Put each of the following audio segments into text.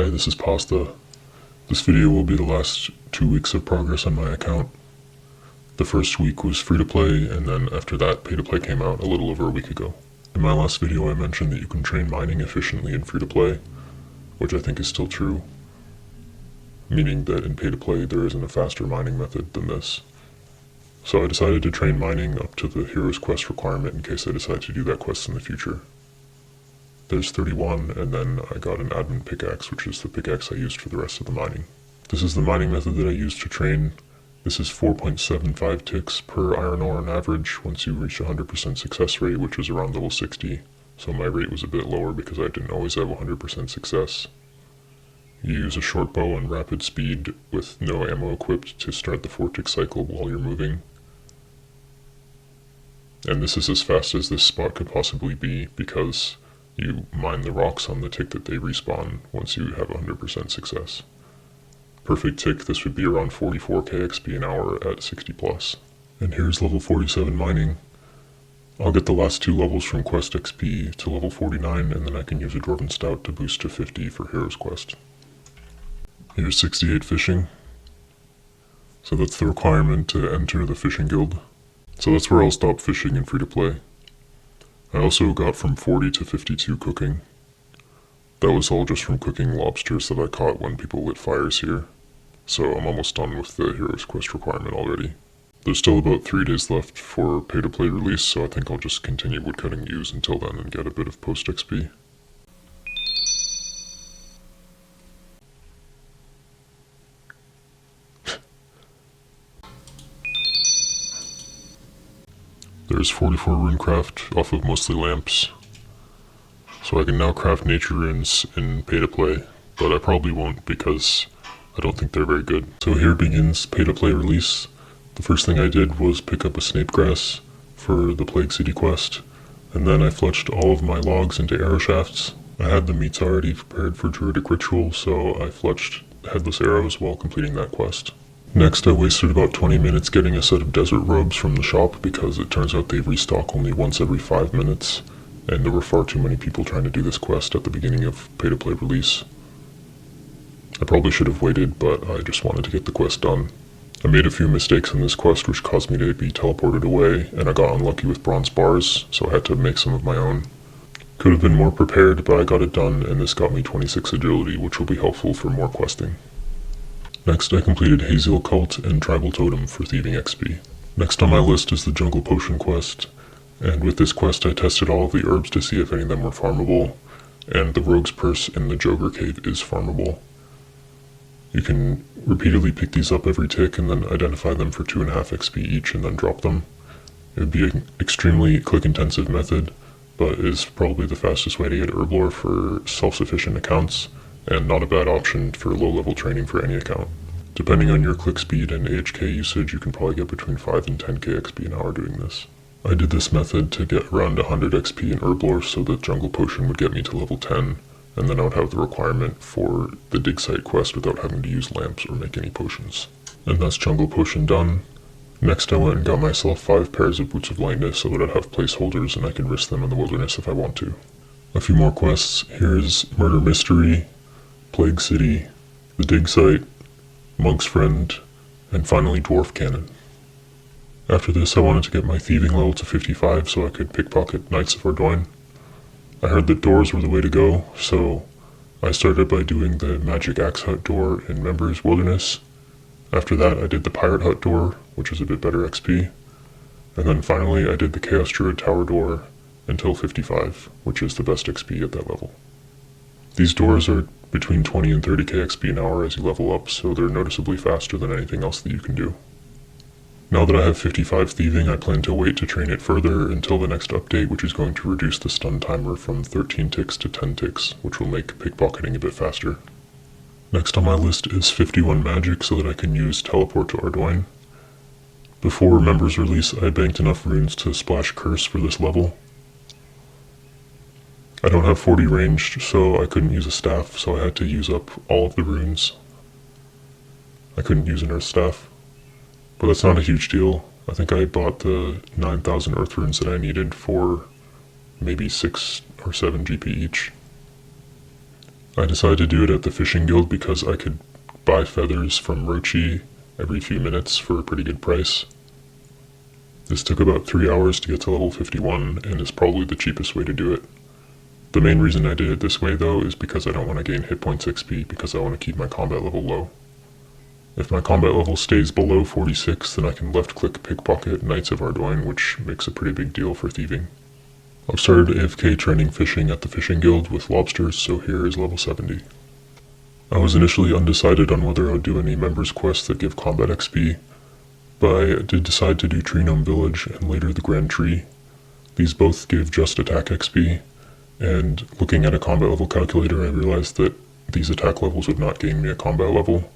Hi, this is Pasta. This video will be the last 2 weeks of progress on my account. The first week was free to play, and then after that, pay to play came out a little over a week ago. In my last video, I mentioned that you can train mining efficiently in free to play, which I think is still true, meaning that in pay to play there isn't a faster mining method than this. So I decided to train mining up to the Hero's Quest requirement in case I decide to do that quest in the future. There's 31, and then I got an admin pickaxe, which is the pickaxe I used for the rest of the mining. This is the mining method that I used to train. This is 4.75 ticks per iron ore on average once you reach 100% success rate, which was around level 60. So my rate was a bit lower because I didn't always have 100% success. You use a short bow and rapid speed with no ammo equipped to start the 4-tick cycle while you're moving. And this is as fast as this spot could possibly be because you mine the rocks on the tick that they respawn once you have 100% success. Perfect tick, this would be around 44k XP an hour at 60 plus. And here's level 47 mining. I'll get the last 2 levels from Quest XP to level 49, and then I can use a Dwarven Stout to boost to 50 for Hero's Quest. Here's 68 fishing. So that's the requirement to enter the fishing guild. So that's where I'll stop fishing in free to play. I also got from 40 to 52 cooking. That was all just from cooking lobsters that I caught when people lit fires here. So I'm almost done with the Hero's Quest requirement already. There's still about 3 days left for pay to play release, so I think I'll just continue woodcutting ewes until then and get a bit of post XP. There's 44 runecraft off of mostly lamps. So I can now craft nature runes in pay to play, but I probably won't because I don't think they're very good. So here begins pay to play release. The first thing I did was pick up a snape grass for the Plague City quest, and then I fletched all of my logs into arrow shafts. I had the meats already prepared for druidic ritual, so I fletched headless arrows while completing that quest. Next, I wasted about 20 minutes getting a set of desert robes from the shop because it turns out they restock only once every 5 minutes, and there were far too many people trying to do this quest at the beginning of pay-to-play release. I probably should have waited, but I just wanted to get the quest done. I made a few mistakes in this quest which caused me to be teleported away, and I got unlucky with bronze bars, so I had to make some of my own. Could have been more prepared, but I got it done, and this got me 26 agility, which will be helpful for more questing. Next, I completed Hazel Cult and Tribal Totem for thieving XP. Next on my list is the Jungle Potion quest, and with this quest I tested all of the herbs to see if any of them were farmable, and the Rogue's Purse in the Joker Cave is farmable. You can repeatedly pick these up every tick and then identify them for 2.5 XP each and then drop them. It would be an extremely click-intensive method, but is probably the fastest way to get herblore for self-sufficient accounts, and not a bad option for low-level training for any account. Depending on your click speed and AHK usage, you can probably get between 5 and 10k XP an hour doing this. I did this method to get around 100 XP in herblore so that Jungle Potion would get me to level 10, and then I would have the requirement for the dig site quest without having to use lamps or make any potions. And that's Jungle Potion done. Next I went and got myself 5 pairs of Boots of Lightness so that I'd have placeholders and I could risk them in the wilderness if I want to. A few more quests. Here's Murder Mystery, Plague City, the Dig Site, Monk's Friend, and finally Dwarf Cannon. After this I wanted to get my thieving level to 55 so I could pickpocket Knights of Ardoin. I heard that doors were the way to go, so I started by doing the Magic Axe Hut door in Members Wilderness. After that I did the Pirate Hut door, which was a bit better XP, and then finally I did the Chaos Druid Tower door until 55, which is the best XP at that level. These doors are between 20 and 30k XP an hour as you level up, so they're noticeably faster than anything else that you can do. Now that I have 55 thieving, I plan to wait to train it further until the next update, which is going to reduce the stun timer from 13 ticks to 10 ticks, which will make pickpocketing a bit faster. Next on my list is 51 magic so that I can use teleport to Ardoin. Before Members release, I banked enough runes to splash Curse for this level. I don't have 40 ranged, so I couldn't use a staff, so I had to use up all of the runes. I couldn't use an earth staff, but that's not a huge deal. I think I bought the 9,000 earth runes that I needed for maybe 6 or 7 GP each. I decided to do it at the fishing guild because I could buy feathers from Rochi every few minutes for a pretty good price. This took about 3 hours to get to level 51 and is probably the cheapest way to do it. The main reason I did it this way though is because I don't want to gain hit points XP because I want to keep my combat level low. If my combat level stays below 46, then I can left click pickpocket Knights of Ardoin, which makes a pretty big deal for thieving. I've started AFK training fishing at the fishing guild with lobsters, so here is level 70. I was initially undecided on whether I would do any members quests that give combat XP, but I did decide to do Tree Gnome Village and later the Grand Tree. These both give just attack XP, and looking at a combat level calculator I realized that these attack levels would not gain me a combat level,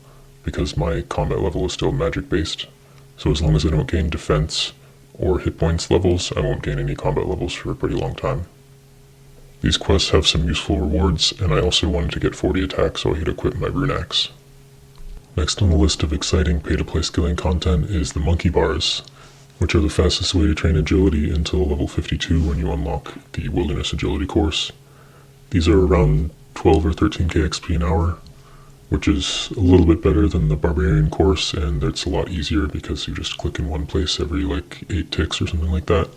because my combat level is still magic based, so as long as I don't gain defense or hit points levels, I won't gain any combat levels for a pretty long time. These quests have some useful rewards, and I also wanted to get 40 attack so I could equip my rune axe. Next on the list of exciting pay-to-play skilling content is the monkey bars, which are the fastest way to train agility until level 52 when you unlock the wilderness agility course. These are around 12 or 13k XP an hour, which is a little bit better than the barbarian course, and it's a lot easier because you just click in one place every like 8 ticks or something like that.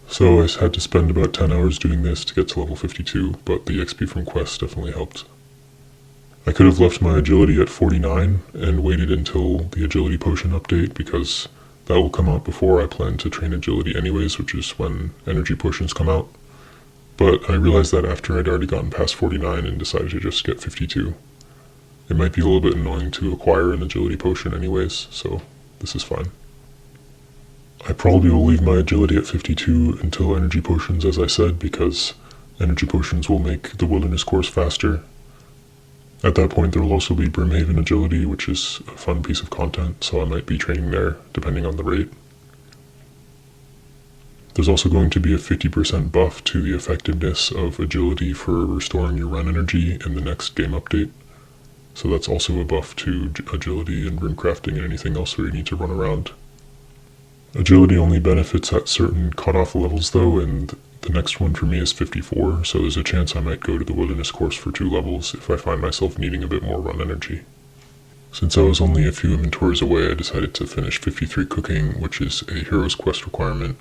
So I had to spend about 10 hours doing this to get to level 52, but the XP from quests definitely helped. I could have left my agility at 49 and waited until the agility potion update because that will come out before I plan to train agility anyways, which is when energy potions come out. But I realized that after I'd already gotten past 49 and decided to just get 52. It might be a little bit annoying to acquire an agility potion anyways, so this is fine. I probably will leave my agility at 52 until energy potions, as I said, because energy potions will make the wilderness course faster. At that point there will also be Brimhaven agility, which is a fun piece of content, so I might be training there depending on the rate. There's also going to be a 50% buff to the effectiveness of agility for restoring your run energy in the next game update. So that's also a buff to agility and rune crafting and anything else where you need to run around. Agility only benefits at certain cutoff levels though, and the next one for me is 54, so there's a chance I might go to the wilderness course for 2 levels if I find myself needing a bit more run energy. Since I was only a few inventories away, I decided to finish 53 cooking, which is a hero's quest requirement.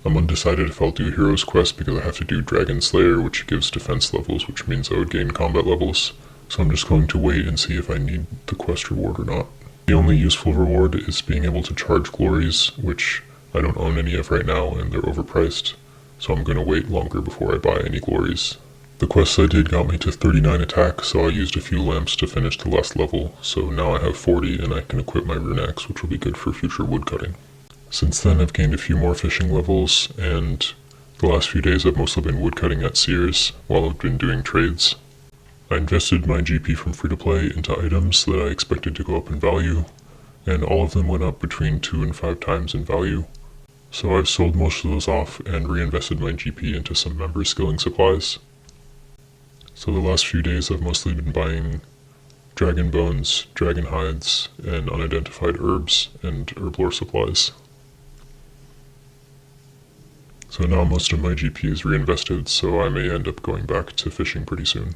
I'm undecided if I'll do Hero's Quest because I have to do Dragon Slayer, which gives defense levels, which means I would gain combat levels, so I'm just going to wait and see if I need the quest reward or not. The only useful reward is being able to charge glories, which I don't own any of right now and they're overpriced, so I'm going to wait longer before I buy any glories. The quests I did got me to 39 attack, so I used a few lamps to finish the last level, so now I have 40 and I can equip my rune axe, which will be good for future woodcutting. Since then I've gained a few more fishing levels, and the last few days I've mostly been woodcutting at Sears while I've been doing trades. I invested my GP from free-to-play into items that I expected to go up in value, and all of them went up between 2 and 5 times in value. So I've sold most of those off and reinvested my GP into some member skilling supplies. So the last few days I've mostly been buying dragon bones, dragon hides, and unidentified herbs and herblore supplies. So now most of my GP is reinvested, so I may end up going back to fishing pretty soon.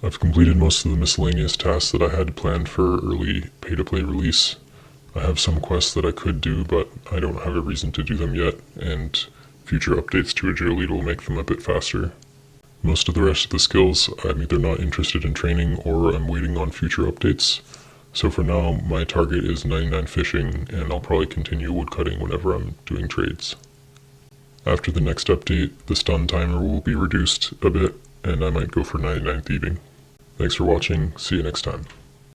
I've completed most of the miscellaneous tasks that I had planned for early pay-to-play release. I have some quests that I could do, but I don't have a reason to do them yet, and future updates to agility will make them a bit faster. Most of the rest of the skills I'm either not interested in training or I'm waiting on future updates. So for now, my target is 99 fishing, and I'll probably continue woodcutting whenever I'm doing trades. After the next update, the stun timer will be reduced a bit, and I might go for 99 thieving. Thanks for watching, see you next time.